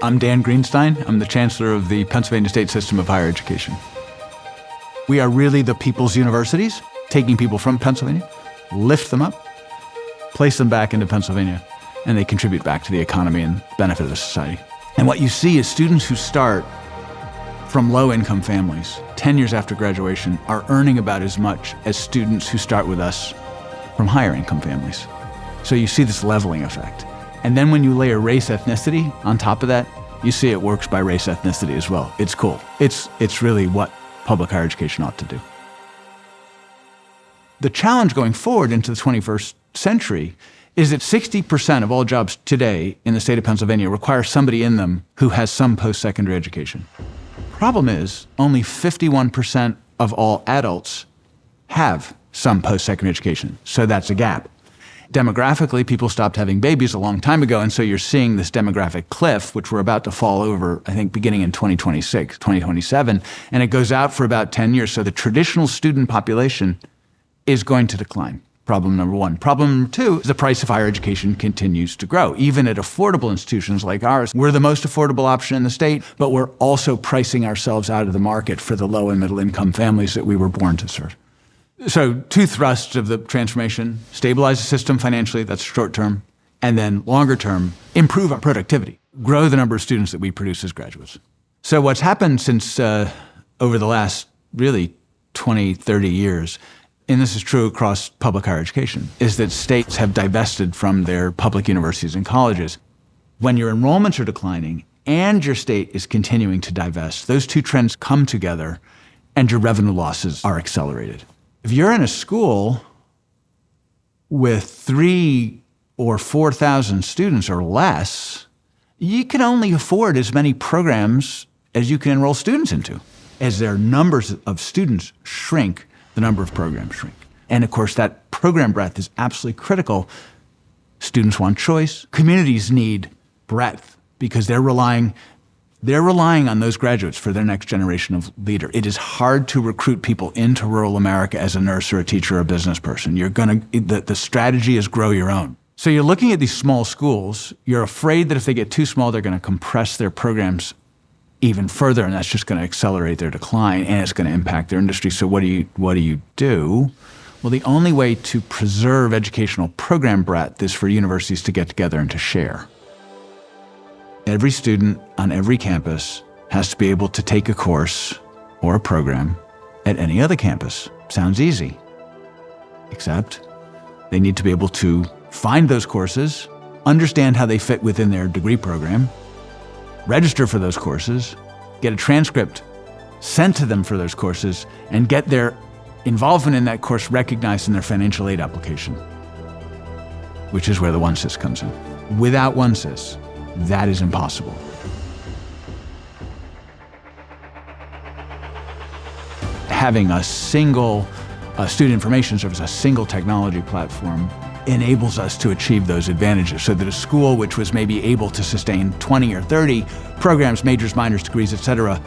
I'm Dan Greenstein. I'm the Chancellor of the Pennsylvania State System of Higher Education. We are really the people's universities, taking people from Pennsylvania, lift them up, place them back into Pennsylvania, and they contribute back to the economy and benefit of the society. And what you see is students who start from low-income families 10 years after graduation are earning about as much as students who start with us from higher-income families. So you see this leveling effect. And then when you layer race ethnicity on top of that, you see it works by race ethnicity as well. It's cool. It's really what public higher education ought to do. The challenge going forward into the 21st century is that 60% of all jobs today in the state of Pennsylvania require somebody in them who has some post-secondary education. Problem is, only 51% of all adults have some post-secondary education, so that's a gap. Demographically, people stopped having babies a long time ago, and so you're seeing this demographic cliff, which we're about to fall over, I think, beginning in 2026, 2027, and it goes out for about 10 years. So the traditional student population is going to decline. Problem number one. Problem number two is the price of higher education continues to grow. Even at affordable institutions like ours, we're the most affordable option in the state, but we're also pricing ourselves out of the market for the low and middle income families that we were born to serve. So two thrusts of the transformation: stabilize the system financially, that's short term, and then longer term, improve our productivity, grow the number of students that we produce as graduates. So what's happened since over the last really 20, 30 years, and this is true across public higher education, is that states have divested from their public universities and colleges. When your enrollments are declining and your state is continuing to divest, those two trends come together and your revenue losses are accelerated. If you're in a school with 3,000 or 4,000 students or less, you can only afford as many programs as you can enroll students into. As their numbers of students shrink, the number of programs shrink. And of course, that program breadth is absolutely critical. Students want choice. Communities need breadth because they're relying on those graduates for their next generation of leader. It is hard to recruit people into rural America as a nurse or a teacher or a business person. The strategy is grow your own. So you're looking at these small schools. You're afraid that if they get too small, they're going to compress their programs even further, and that's just going to accelerate their decline, and it's going to impact their industry. So what do you do? Well, the only way to preserve educational program breadth is for universities to get together and to share. Every student on every campus has to be able to take a course or a program at any other campus. Sounds easy, except they need to be able to find those courses, understand how they fit within their degree program, register for those courses, get a transcript sent to them for those courses, and get their involvement in that course recognized in their financial aid application, which is where the OneSIS comes in. Without OneSIS, that is impossible. Having a single student information service, a single technology platform, enables us to achieve those advantages so that a school which was maybe able to sustain 20 or 30 programs, majors, minors, degrees, et cetera,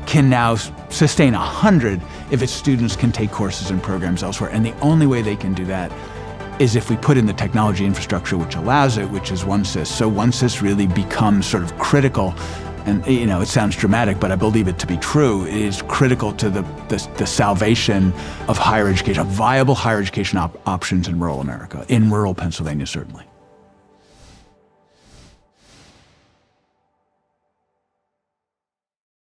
can now sustain 100 if its students can take courses and programs elsewhere. And the only way they can do that is if we put in the technology infrastructure which allows it, which is OneSIS. So OneSIS really becomes sort of critical. And it sounds dramatic, but I believe it to be true. It is critical to the salvation of higher education, of viable higher education options in rural America, in rural Pennsylvania certainly.